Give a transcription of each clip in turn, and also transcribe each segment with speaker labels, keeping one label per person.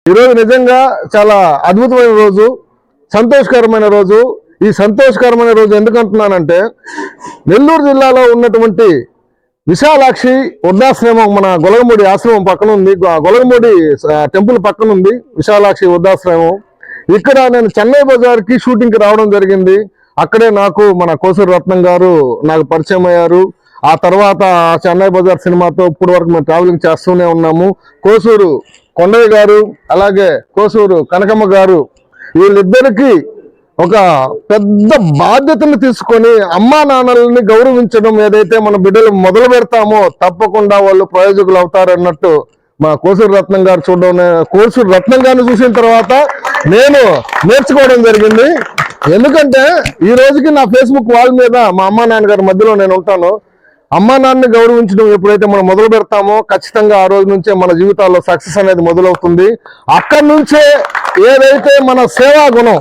Speaker 1: ఈరోజు నిజంగా చాలా అద్భుతమైన రోజు, సంతోషకరమైన రోజు. ఈ సంతోషకరమైన రోజు ఎందుకంటున్నానంటే, నెల్లూరు జిల్లాలో ఉన్నటువంటి విశాలాక్షి వృద్ధాశ్రమం, మన గొలగమూడి ఆశ్రమం పక్కన ఉంది, గొలగమూడి టెంపుల్ పక్కన ఉంది విశాలాక్షి వృద్ధాశ్రమం. ఇక్కడ నేను చెన్నై బజార్కి షూటింగ్కి రావడం జరిగింది. అక్కడే నాకు మన కోసూరు రత్నం గారు నాకు పరిచయం అయ్యారు. ఆ తర్వాత చెన్నై బజార్ సినిమాతో ఇప్పటి వరకు మేము ట్రావెలింగ్ చేస్తూనే ఉన్నాము. కోసూరు కొండయ్య గారు అలాగే కోసూరు కనకమ్మ గారు, వీళ్ళిద్దరికీ ఒక పెద్ద బాధ్యతను తీసుకొని అమ్మా నాన్నల్ని గౌరవించడం ఏదైతే మన బిడ్డలు మొదలు పెడతామో తప్పకుండా వాళ్ళు ప్రయోజకులు అవుతారన్నట్టు మా కోసూరు రత్నం గారు చూడడం, కోసూరు రత్నం గారిని చూసిన తర్వాత నేను నేర్చుకోవడం జరిగింది. ఎందుకంటే ఈ రోజుకి నా ఫేస్బుక్ వాల్ మీద మా అమ్మా నాన్నగారి మధ్యలో నేను ఉంటాను. అమ్మా నాన్నని గౌరవించడం ఎప్పుడైతే మనం మొదలు పెడతామో ఖచ్చితంగా ఆ రోజు నుంచే మన జీవితాల్లో సక్సెస్ అనేది మొదలవుతుంది. అక్కడి నుంచే ఏదైతే మన సేవా గుణం,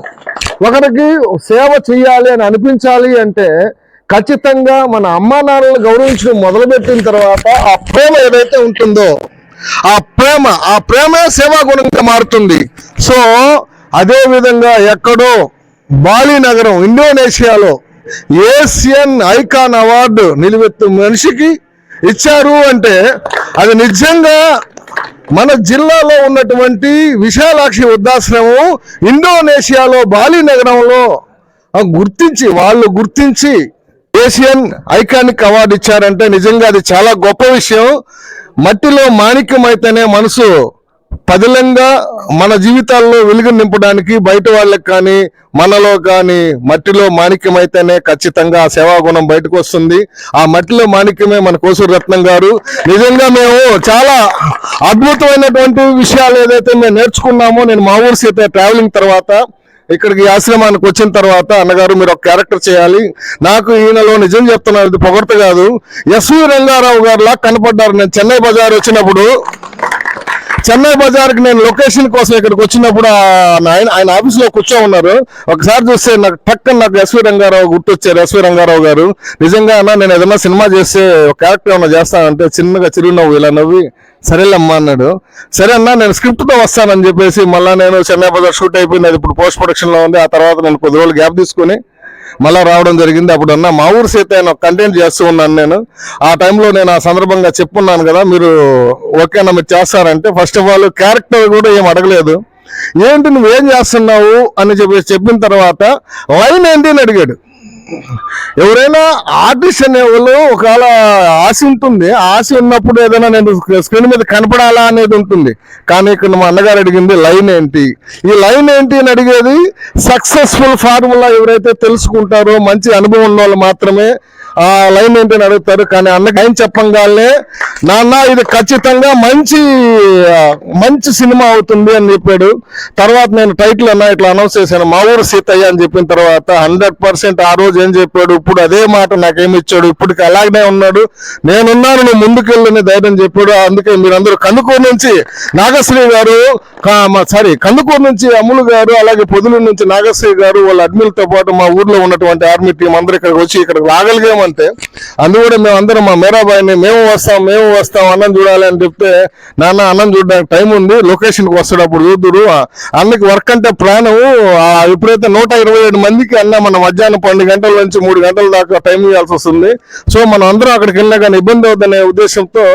Speaker 1: ఒకరికి సేవ చేయాలి అని అనిపించాలి అంటే ఖచ్చితంగా మన అమ్మా నాన్నలను గౌరవించడం మొదలుపెట్టిన తర్వాత ఆ ప్రేమ ఏదైతే ఉంటుందో ఆ ప్రేమే సేవా గుణంగా మారుతుంది. సో అదే విధంగా ఎక్కడో బాలి నగరం ఇండోనేషియాలో ఏషియన్ ఐకాన్ అవార్డు నిలువెత్తు మనిషికి ఇచ్చారు అంటే అది నిజంగా మన జిల్లాలో ఉన్నటువంటి విశాలాక్షి వృద్ధాశ్రమం ఇండోనేషియాలో బాలి నగరంలో గుర్తించి ఏషియన్ ఐకానిక్ అవార్డు ఇచ్చారంటే నిజంగా అది చాలా గొప్ప విషయం. మట్టిలో మాణిక్యం అయితేనే మనసు పదిలంగా మన జీవితాల్లో వెలుగు నింపడానికి బయట వాళ్ళకి కానీ మనలో కానీ మట్టిలో మాణిక్యం అయితేనే ఖచ్చితంగా ఆ సేవాగుణం బయటకు వస్తుంది. ఆ మట్టిలో మాణిక్యమే మన కోసూరు రత్నం గారు. నిజంగా మేము చాలా అద్భుతమైనటువంటి విషయాలు ఏదైతే మేము నేర్చుకున్నామో, నేను మా ఊరు సీత ట్రావెలింగ్ తర్వాత ఇక్కడికి ఆశ్రమానికి వచ్చిన తర్వాత, అన్నగారు మీరు ఒక క్యారెక్టర్ చేయాలి, నాకు ఈయనలో నిజం చెప్తున్నారు, ఇది పొగడత కాదు, ఎస్వి రంగారావు గారిలా కనపడ్డారు. నేను చెన్నై బజార్ వచ్చినప్పుడు, చెన్నై బజార్కి నేను లొకేషన్ కోసం ఇక్కడికి వచ్చినప్పుడు ఆయన ఆఫీస్లో కూర్చో ఉన్నారు. ఒకసారి చూస్తే నాకు ఎస్వి రంగారావు గుర్తొచ్చారు. ఎస్వి రంగారావు గారు నిజంగా అన్న నేను ఏదైనా సినిమా చేస్తే ఒక క్యారెక్టర్ ఏమన్నా చేస్తానంటే చిన్నగా చిరునవ్వు ఇలా నవ్వి సరేలేమ్మా అన్నాడు. సరే అన్న నేను స్క్రిప్ట్తో వస్తానని చెప్పేసి మళ్ళీ నేను చెన్నై బజార్ షూట్ అయిపోయింది, అది ఇప్పుడు పోస్ట్ ప్రొడక్షన్లో ఉంది. ఆ తర్వాత నేను కొద్ది రోజులు గ్యాప్ తీసుకుని మళ్ళీ రావడం జరిగింది. అప్పుడు అన్న మా ఊరు సీత కంటెంట్ చేస్తూ ఉన్నాను నేను. ఆ టైంలో నేను ఆ సందర్భంగా చెప్పున్నాను కదా, మీరు ఓకేనా మీరు చేస్తారంటే ఫస్ట్ ఆఫ్ ఆల్ క్యారెక్టర్ కూడా ఏం అడగలేదు, ఏంటి నువ్వేం చేస్తున్నావు అని చెప్పిన తర్వాత లైన్ ఏంటి అని అడిగాడు. ఎవరైనా ఆర్టిస్ట్ అనేవాళ్ళు ఒకవేళ ఆశ ఉంటుంది, ఆశ ఉన్నప్పుడు ఏదైనా నేను స్క్రీన్ మీద కనపడాలా అనేది ఉంటుంది. కానీ ఇక్కడ మా అన్నగారు అడిగింది లైన్ ఏంటి, ఈ లైన్ ఏంటి అని అడిగేది సక్సెస్ఫుల్ ఫార్ములా ఎవరైతే తెలుసుకుంటారో మంచి అనుభవం ఉన్న వాళ్ళు మాత్రమే ఆ లైన్ ఏంటి అని అడుగుతారు. కానీ అన్నకి ఆయన చెప్పంగానే నాన్న ఇది ఖచ్చితంగా మంచి సినిమా అవుతుంది అని చెప్పాడు. తర్వాత నేను టైటిల్ అన్నా ఇట్లా అనౌన్స్ చేశాను, మా ఊరు సీతయ్య అని చెప్పిన తర్వాత 100% ఆ రోజు ఏం చెప్పాడు, ఇప్పుడు అదే మాట నాకేమి ఇచ్చాడు, ఇప్పటికి అలాగనే ఉన్నాడు, నేనున్నాను నువ్వు ముందుకెళ్ళని ధైర్యం చెప్పాడు. అందుకే మీరందరూ కందుకూరు నుంచి నాగశ్రీ గారు, కందుకూరు నుంచి అమ్ములు గారు, అలాగే పొదులూరు నుంచి నాగశ్రీ గారు, వాళ్ళ అడ్మిన్లతో పాటు మా ఊర్లో ఉన్నటువంటి ఆర్మీ టీం అందరూ ఇక్కడికి వచ్చి ఇక్కడికి రాగలిగామంటే అందు కూడా మేమందరం మా మీరాబాయిని మేము వస్తాం అన్నం చూడాలి అని చెప్తే, నాన్న అన్నం చూడడానికి టైం ఉంది, లొకేషన్కి వస్తాడు అప్పుడు చూద్దురు. అన్నకి వర్క్ అంటే ప్రాణం. ఎప్పుడైతే 127 మందికి అన్న మన మధ్యాహ్నం 12 గంటల నుంచి 3 గంటల దాకా టైం ఇవ్వాల్సి వస్తుంది. సో మనం అందరం అక్కడికి వెళ్ళినా కానీ ఇబ్బంది అవుతుందనే ఉద్దేశంతో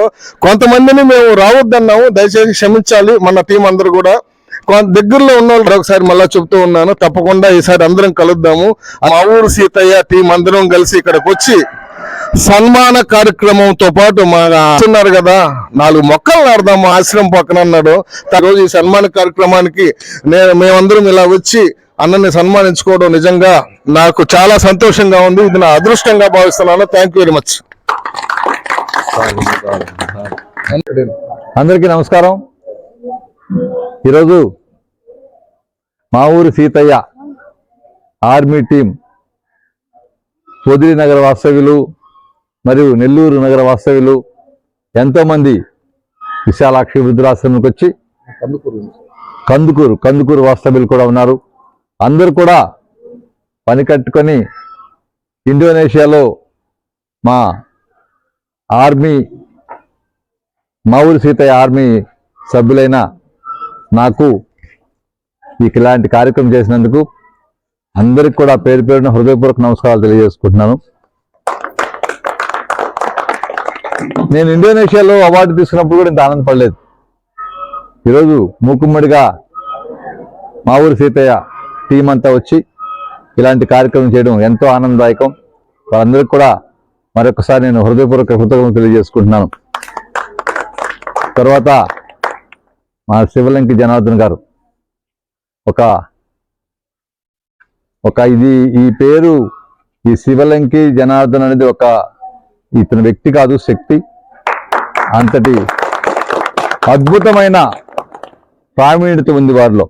Speaker 1: కొంతమందిని మేము రావద్దన్నాము, దయచేసి క్షమించాలి. మన టీం అందరూ కూడా దగ్గరలో ఉన్న వాళ్ళు ఒకసారి మళ్ళా చెప్తూ ఉన్నాను, తప్పకుండా ఈసారి అందరం కలుద్దాము. మా ఊరు సీతయ్య టీం అందరం కలిసి ఇక్కడికి వచ్చి సన్మాన కార్యక్రమంతో పాటు మా ఉన్నారు కదా 4 మొక్కలు నాడదాము ఆశ్రమం పక్కన అన్నాడు. రోజు ఈ సన్మాన కార్యక్రమానికి మేమందరం ఇలా వచ్చి అన్నని సన్మానించుకోవడం నిజంగా నాకు చాలా సంతోషంగా ఉంది. ఇది నా అదృష్టంగా భావిస్తున్నాను. Thank you very much.
Speaker 2: అందరికీ నమస్కారం. ఈరోజు మా ఊరి సీతయ్య ఆర్మీ టీం పొదిలి నగర వాస్తవ్యులు మరియు నెల్లూరు నగర వాస్తవ్యులు ఎంతోమంది విశాలాక్షి వృద్ధాశ్రమంకి వచ్చి కందుకూరు వాస్తవ్యులు కూడా ఉన్నారు. అందరూ కూడా పని కట్టుకొని ఇండోనేషియాలో మా ఊరి సీతయ్య ఆర్మీ సభ్యులైన నాకు ఇలాంటి కార్యక్రమం చేసినందుకు అందరికి కూడా పేరు పేరున హృదయపూర్వక నమస్కారాలు తెలియజేసుకుంటున్నాను. నేను ఇండోనేషియాలో అవార్డు తీసుకున్నప్పుడు కూడా ఇంత ఆనందపడలేదు. ఈరోజు మూకుమ్మడిగా మా ఊరి సీతయ్య టీం అంతా వచ్చి ఇలాంటి కార్యక్రమం చేయడం ఎంతో ఆనందదాయకం. వాళ్ళందరికీ కూడా మరొకసారి నేను హృదయపూర్వక కృతజ్ఞతలు తెలియజేసుకుంటున్నాను. తర్వాత మా శివలంకి జనార్దన్ గారు ఈ పేరు, ఈ శివలంకి జనార్దన్ అనేది ఇతని వ్యక్తి కాదు, శక్తి. అంతటి అద్భుతమైన ప్రావీణ్యత ఉంది వారిలో.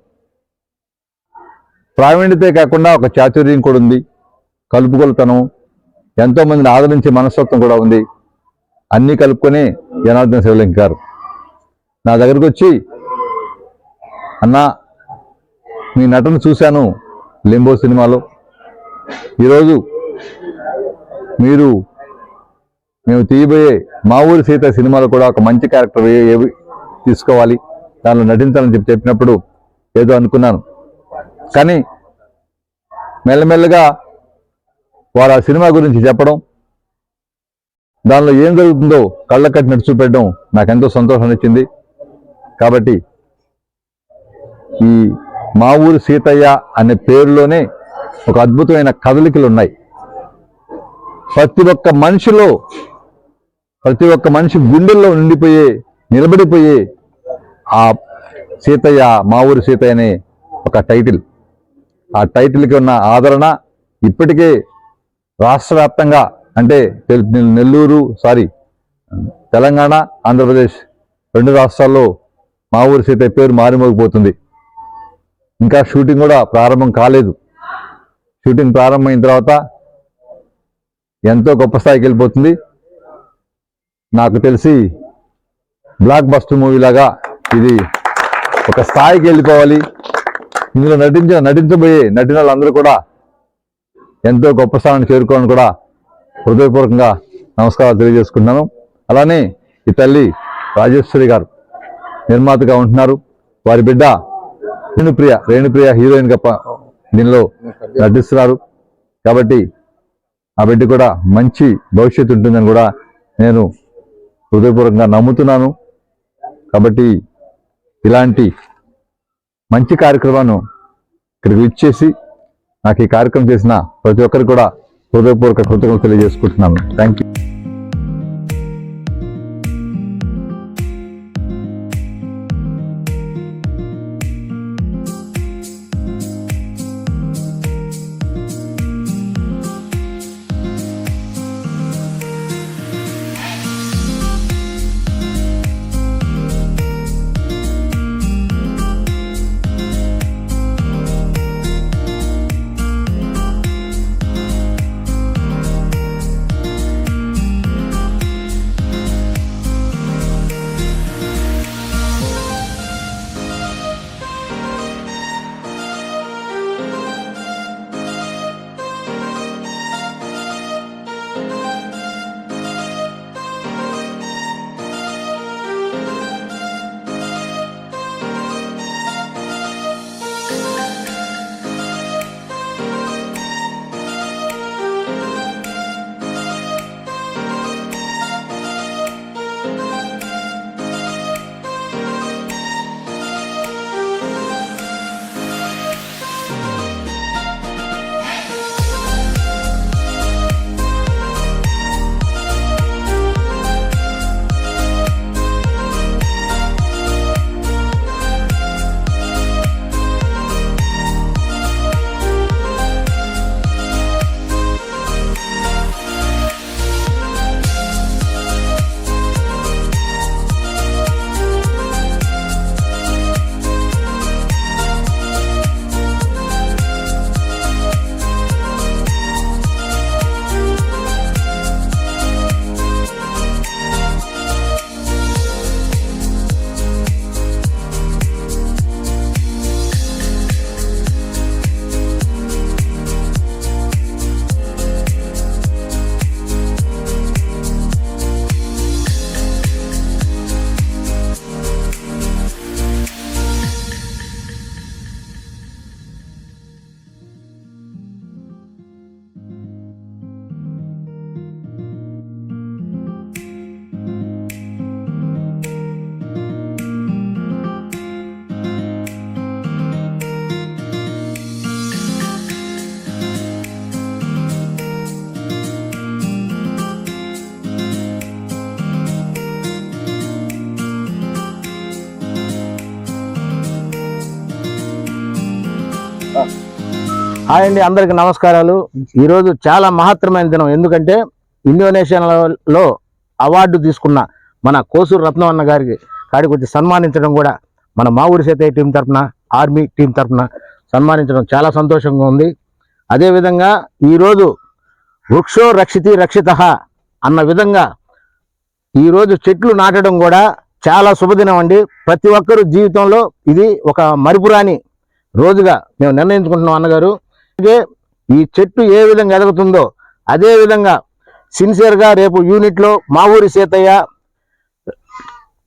Speaker 2: ప్రావీణ్యతే కాకుండా ఒక చాతుర్యం కూడా ఉంది, కలుపుకొలతనం, ఎంతో మందిని ఆదరించే మనస్తత్వం కూడా ఉంది. అన్నీ కలుపుకొని జనార్దన్ శివలంకి గారు నా దగ్గరకు వచ్చి, అన్నా మీ నటన చూశాను లింబో సినిమాలో, ఈరోజు మేము తీయబోయే మా ఊరి సీత సినిమాలో కూడా ఒక మంచి క్యారెక్టర్ తీసుకోవాలి, దానిలో నటించాలని చెప్పినప్పుడు ఏదో అనుకున్నాను. కానీ మెల్లమెల్లగా వారు ఆ సినిమా గురించి చెప్పడం, దానిలో ఏం జరుగుతుందో కళ్ళ కట్టినట్టు చూపెట్టడం నాకెంతో సంతోషాన్ని ఇచ్చింది. కాబట్టి ఈ మా ఊరి సీతయ్య అనే పేరులోనే ఒక అద్భుతమైన కదలికలు ఉన్నాయి. ప్రతి ఒక్క మనిషి గుండెల్లో నిలబడిపోయే ఆ సీతయ్య, మా ఊరి సీతయ్య అనే ఒక టైటిల్, ఆ టైటిల్కి ఉన్న ఆదరణ ఇప్పటికే రాష్ట్ర వ్యాప్తంగా, అంటే తెలంగాణ, ఆంధ్రప్రదేశ్ 2 రాష్ట్రాల్లో మా ఊరి సీతయ్య పేరు మారిమోగిపోతుంది. ఇంకా షూటింగ్ కూడా ప్రారంభం కాలేదు. షూటింగ్ ప్రారంభమైన తర్వాత ఎంతో గొప్ప స్థాయికి వెళ్ళిపోతుంది. నాకు తెలిసి బ్లాక్ బస్టర్ మూవీ లాగా ఇది ఒక స్థాయికి వెళ్ళిపోవాలి. ఇందులో నటించబోయే నటినలందరూ కూడా ఎంతో గొప్ప స్థానాన్ని చేరుకోవాలని కూడా హృదయపూర్వకంగా నమస్కారాలు తెలియజేసుకుంటున్నాను. అలానే ఈ తల్లి రాజేశ్వరి గారు నిర్మాతగా ఉంటున్నారు. వారి బిడ్డ రేణుప్రియ హీరోయిన్ గా దీనిలో నటిస్తున్నారు. కాబట్టి ఆ బిడ్డ కూడా మంచి భవిష్యత్తు ఉంటుందని కూడా నేను హృదయపూర్వకంగా నమ్ముతున్నాను. కాబట్టి ఇలాంటి మంచి కార్యక్రమాన్ని ఇక్కడికి ఇచ్చేసి నాకు ఈ కార్యక్రమం చేసిన ప్రతి ఒక్కరికి కూడా హృదయపూర్వక కృతజ్ఞతలు తెలియజేసుకుంటున్నాను. Thank you.
Speaker 3: హాయ్ అండి, అందరికి నమస్కారాలు. ఈరోజు చాలా మహత్తరమైన దినం. ఎందుకంటే ఇండోనేషియాలో అవార్డు తీసుకున్న మన కోసూరు రత్నం అన్న గారికి కాడికి వచ్చి సన్మానించడం కూడా మన మా ఊరి సీతయ్య టీం తరఫున, ఆర్మీ టీం తరఫున సన్మానించడం చాలా సంతోషంగా ఉంది. అదేవిధంగా ఈరోజు వృక్షో రక్షితి రక్షితః అన్న విధంగా ఈరోజు చెట్లు నాటడం కూడా చాలా శుభదినం అండి. ప్రతి ఒక్కరు జీవితంలో ఇది ఒక మరిపురాని రోజుగా మేము నిర్ణయించుకుంటున్నాం అన్నగారు. ఈ చెట్టు ఏ విధంగా ఎదుగుతుందో అదే విధంగా సిన్సియర్గా రేపు యూనిట్లో మా ఊరి సీతయ్య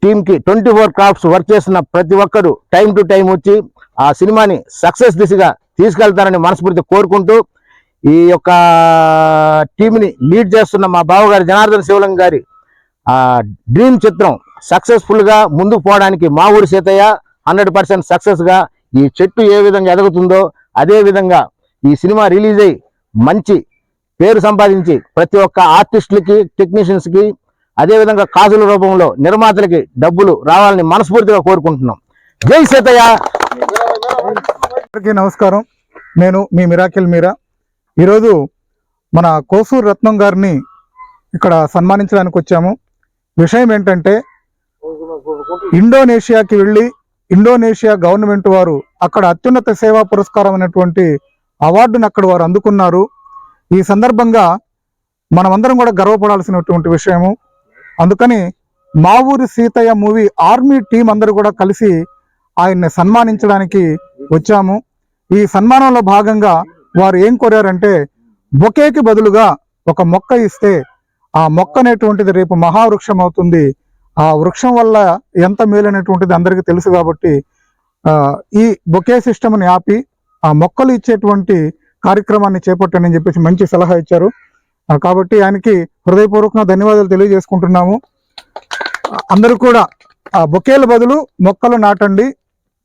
Speaker 3: టీంకి 24 క్రాఫ్ట్స్ వర్క్ చేస్తున్న ప్రతి ఒక్కరు టైం టు టైం వచ్చి ఆ సినిమాని సక్సెస్ దిశగా తీసుకెళ్తారని మనస్ఫూర్తి కోరుకుంటూ, ఈ యొక్క టీంని లీడ్ చేస్తున్న మా బావగారు జనార్దన్ శివలింగ గారి డ్రీమ్ చిత్రం సక్సెస్ఫుల్గా ముందుకు పోవడానికి మా ఊరి సీతయ్య 100% సక్సెస్గా ఈ చెట్టు ఏ విధంగా ఎదుగుతుందో అదే విధంగా ఈ సినిమా రిలీజ్ అయ్యి మంచి పేరు సంపాదించి ప్రతి ఒక్క ఆర్టిస్టులకి, టెక్నీషియన్స్కి, అదేవిధంగా కాజుల రూపంలో నిర్మాతలకి డబ్బులు రావాలని మనస్ఫూర్తిగా కోరుకుంటున్నాం. జై సీతయ్య.
Speaker 4: అందరికీ నమస్కారం. నేను మీ మిరాకిల్ మీరా. ఈరోజు మన కోసూరు రత్నం గారిని ఇక్కడ సన్మానించడానికి వచ్చాము. విషయం ఏంటంటే, ఇండోనేషియాకి వెళ్ళి ఇండోనేషియా గవర్నమెంట్ వారు అక్కడ అత్యున్నత సేవా పురస్కారం అనేటువంటి అవార్డును అక్కడ వారు అందుకున్నారు. ఈ సందర్భంగా మనమందరం కూడా గర్వపడాల్సినటువంటి విషయము. అందుకని మా ఊరి సీతయ్య మూవీ ఆర్మీ టీం అందరూ కూడా కలిసి ఆయన్ని సన్మానించడానికి వచ్చాము. ఈ సన్మానంలో భాగంగా వారు ఏం కోరారంటే, బొకేకి బదులుగా ఒక మొక్క ఇస్తే ఆ మొక్క అనేటువంటిది రేపు మహావృక్షం అవుతుంది. ఆ వృక్షం వల్ల ఎంత మేలనేటువంటిది అందరికీ తెలుసు. కాబట్టి ఈ బొకే సిస్టమ్ని ఆపి ఆ మొక్కలు ఇచ్చేటువంటి కార్యక్రమాన్ని చేపట్టండి చెప్పేసి మంచి సలహా ఇచ్చారు. కాబట్టి ఆయనకి హృదయపూర్వకంగా ధన్యవాదాలు తెలియజేసుకుంటున్నాము. అందరూ కూడా ఆ బొకేల బదులు మొక్కలు నాటండి.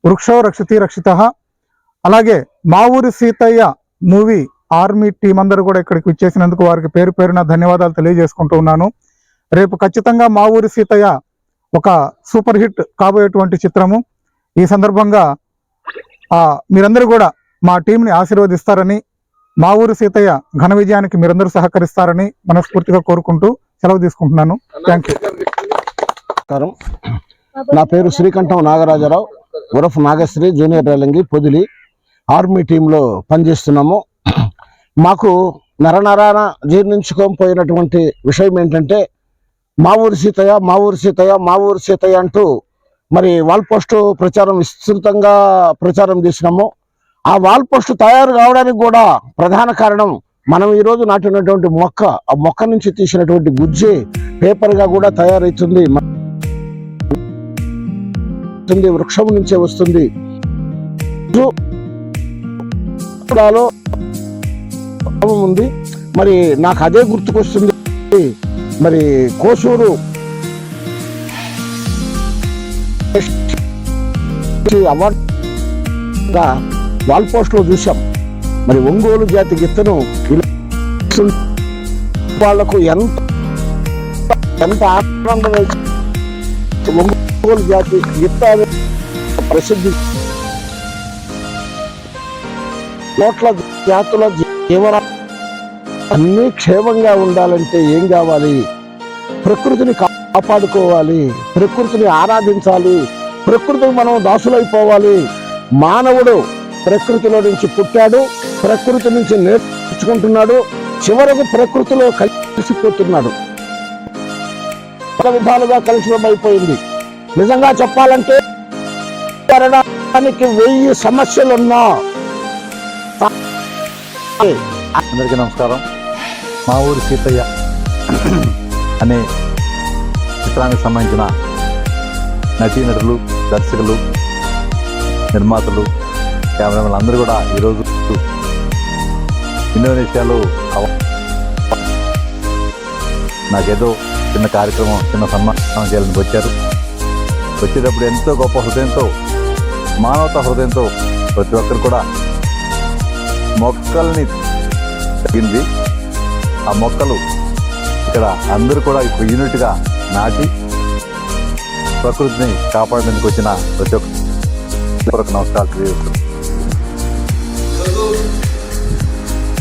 Speaker 4: వృక్షో రక్షితి రక్షితః. అలాగే మా ఊరి సీతయ్య మూవీ ఆర్మీ టీం అందరూ కూడా ఇక్కడికి ఇచ్చేసినందుకు వారికి పేరు పేరున ధన్యవాదాలు తెలియజేసుకుంటూ ఉన్నాను. రేపు ఖచ్చితంగా మా ఊరి సీతయ్య ఒక సూపర్ హిట్ కాబోయేటువంటి చిత్రము. ఈ సందర్భంగా మీరందరూ కూడా మా టీంని ఆశీర్వదిస్తారని, మా ఊరి సీతయ్య ఘన విజయానికి మీరందరూ సహకరిస్తారని మనస్ఫూర్తిగా కోరుకుంటూ సెలవు తీసుకుంటున్నాను. Thank you.
Speaker 5: నా పేరు శ్రీకంఠం నాగరాజరావు, ఉరఫ్ నాగశ్రీ, జూనియర్ రేలంగి, పొదిలి. ఆర్మీ టీంలో పనిచేస్తున్నాము. మాకు నరనరాన జీర్ణించుకోకపోయినటువంటి విషయం ఏంటంటే, మా ఊరి సీతయ్య, మా ఊరి సీతయ్య, మా ఊరి సీతయ్య అంటూ మరి వాల్ పోస్టు ప్రచారం విస్తృతంగా ప్రచారం చేసినాము. ఆ వాల్ పోస్టు తయారు కావడానికి కూడా ప్రధాన కారణం మనం ఈరోజు నాటినటువంటి మొక్క. ఆ మొక్క నుంచి తీసినటువంటి గుజ్జి పేపర్గా కూడా తయారవుతుంది, వృక్షం నుంచే వస్తుంది. ఉంది. మరి నాకు అదే గుర్తుకొస్తుంది. మరి కోసూరు అవార్డుగా వాల్ పోస్ట్ లో చూసాం. మరి ఒంగోలు జాతి గిత్తను వాళ్లకు ఎంత ఆనందం వేసి ఒంగోలు జాతి గిత్త ప్రసిద్ధి. కోట్ల జాతుల జీవన అన్నీ క్షేమంగా ఉండాలంటే ఏం కావాలి? ప్రకృతిని కాపాడుకోవాలి, ప్రకృతిని ఆరాధించాలి, ప్రకృతికి మనం దాసులైపోవాలి. మానవుడు ప్రకృతిలో నుంచి పుట్టాడు, ప్రకృతి నుంచి నేర్చుకుంటున్నాడు, చివరకు ప్రకృతిలో కలిసిపోతున్నాడు. పలు విధాలుగా కలుషితమైపోయింది. నిజంగా చెప్పాలంటే 1000 సమస్యలున్నా.
Speaker 2: అందరికీ నమస్కారం. మా ఊరి సీతయ్య అనే చిత్రానికి సంబంధించిన నటీనటులు, దర్శకులు, నిర్మాతలు, కెమెరామెన్లు అందరూ కూడా ఈరోజు ఇండోనేషియాలో నాకేదో చిన్న కార్యక్రమం, చిన్న సన్మానం చేయాలని వచ్చారు. వచ్చేటప్పుడు ఎంతో గొప్ప హృదయంతో, మానవతా హృదయంతో ప్రతి ఒక్కరు కూడా మొక్కల్ని తగ్గింది. ఆ మొక్కలు ఇక్కడ అందరూ కూడా ఇప్పుడు యూనిట్గా నాటి ప్రకృతిని కాపాడడానికి వచ్చిన ప్రతి ఒక్కరికి నమస్కారాలు తెలియజేస్తున్నాను.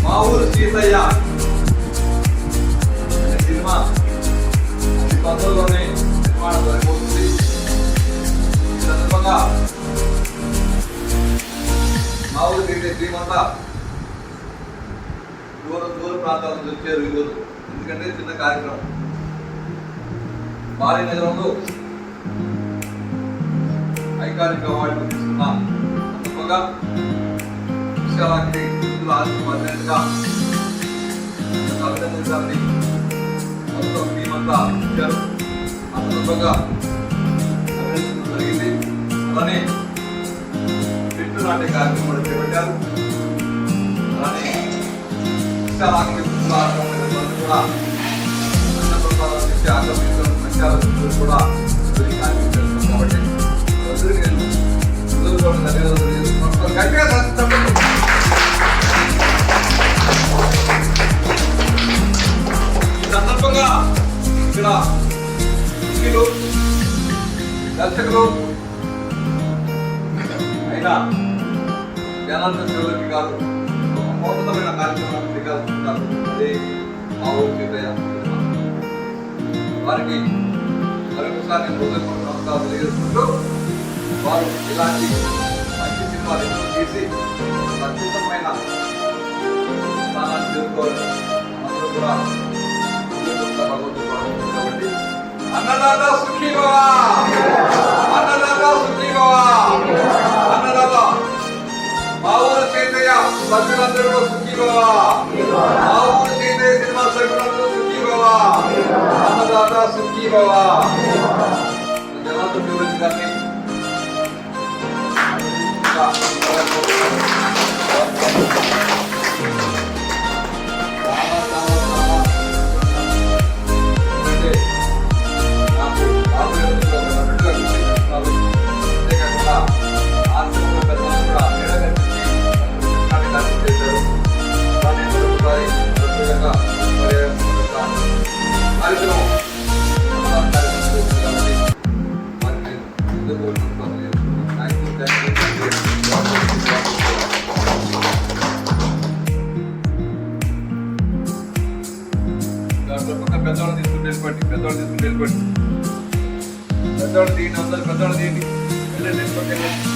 Speaker 6: మా ఊరు సీతయ్య అనే సినిమా అతి తొందరలోనే నిర్మాణం జరగబోతుంది. ఈ సందర్భంగా మా ఊరు సీతయ్య శ్రీమంతా దూర ప్రాంతాల నుంచి వచ్చారు ఈరోజు. ఎందుకంటే చిన్న కార్యక్రమం. భారీనగరంలో ఐకానిక్ అవార్డు తీసుకున్న సందర్భంగా విశాలాంటి ఆశీర్వాదంగా అభినందించాలని మొత్తం టీం అంతా ఇచ్చారు. ఆ సందర్భంగా అభినందించడం జరిగింది. అలానే చెట్టు నాటే కార్యక్రమం కూడా చేపట్టారు. అలానే విశాలాంటి కూడా అన్నప్రసాదాలు ఇచ్చే ఆక్రమించడం సంఖ్యాలు కూడా కార్యక్రమం కాబట్టి అందరికీ నేను ముందుకు ధన్యవాదాలు తెలియజేస్తున్నాను. గట్టిగా చెప్పండి. ఈ సందర్భంగా ఇక్కడ ముఖ్యులు దర్శకులు అయిన జనార్దన్ చౌదరి గారు ఒక మహోన్నతమైన కార్యక్రమాన్ని శ్రీకారం. అదే మా ఊరు సీతయ్య సినిమా. వారికి మరొకసారి నేను హృదయపూర్వక నమస్కారాలు తెలియజేసుకుంటూ వారు ఇలాంటి మంచి సినిమాలు ఎన్నో తీసి అద్భుతమైన స్థానాన్ని చేరుకోవాలి. అందరూ కూడా భగవంతుడు కాబట్టి అన్నదాత సుఖీ భవ, అన్నదాత సుఖీ భవ, అన్నదాత మా ఊరు సీతయ్య సభ్యులందరూ కూడా సుఖీ భవ, మా ఊరు సీతయ్య సినిమా సభ్యులందరూ సుఖీ భవ, అన్నదాత సుఖీ భవ. జనార్దన్ చౌదరి గారిని పెద్దవాళ్ళు తీసుకుంటే వెళ్ళిపోండి, పెద్దవాళ్ళు తీసుకుంటే వెళ్ళిపోండి, పెద్దవాళ్ళు తీయండి, అందరు పెద్దవాళ్ళు తీయండి, వెళ్ళండి వెళ్ళిపోండి.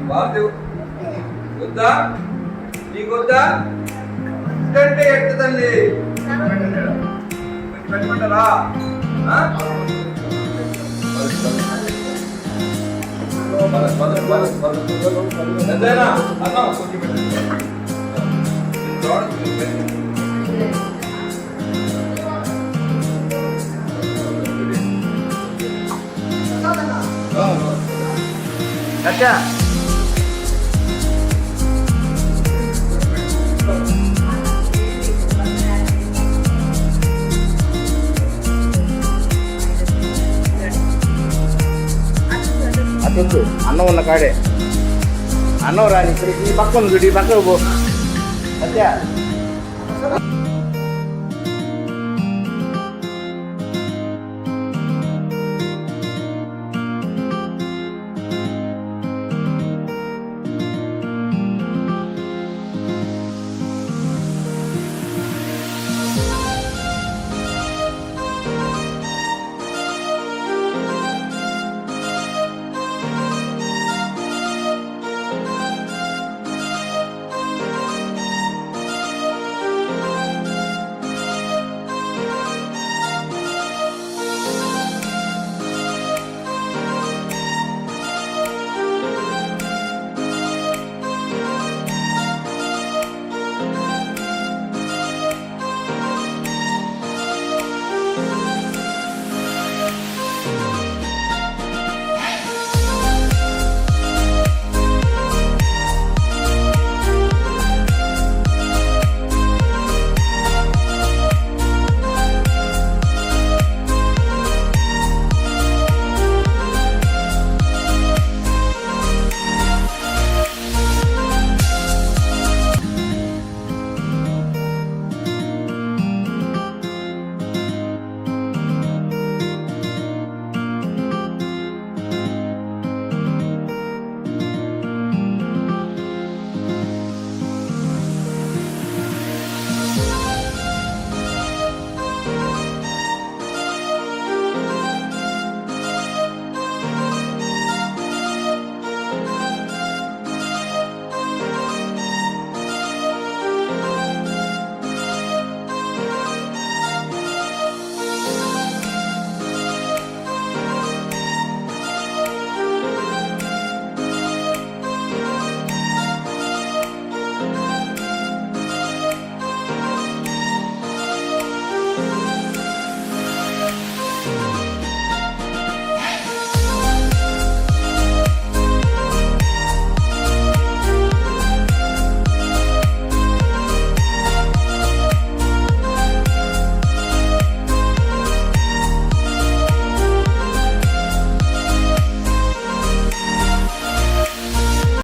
Speaker 6: వాసుదేవ్ వద్దా నీకు వద్దా అంటే ఎట్ట తల్లి పెట్టమంటారా ఎంతైనా అన్నా కొంచెం
Speaker 3: అచ్చా అటు అన్నం ఉన్న కాడే అన్నం రాని ఈ పక్క ఉంది ఈ పక్కకు పో అచ్చా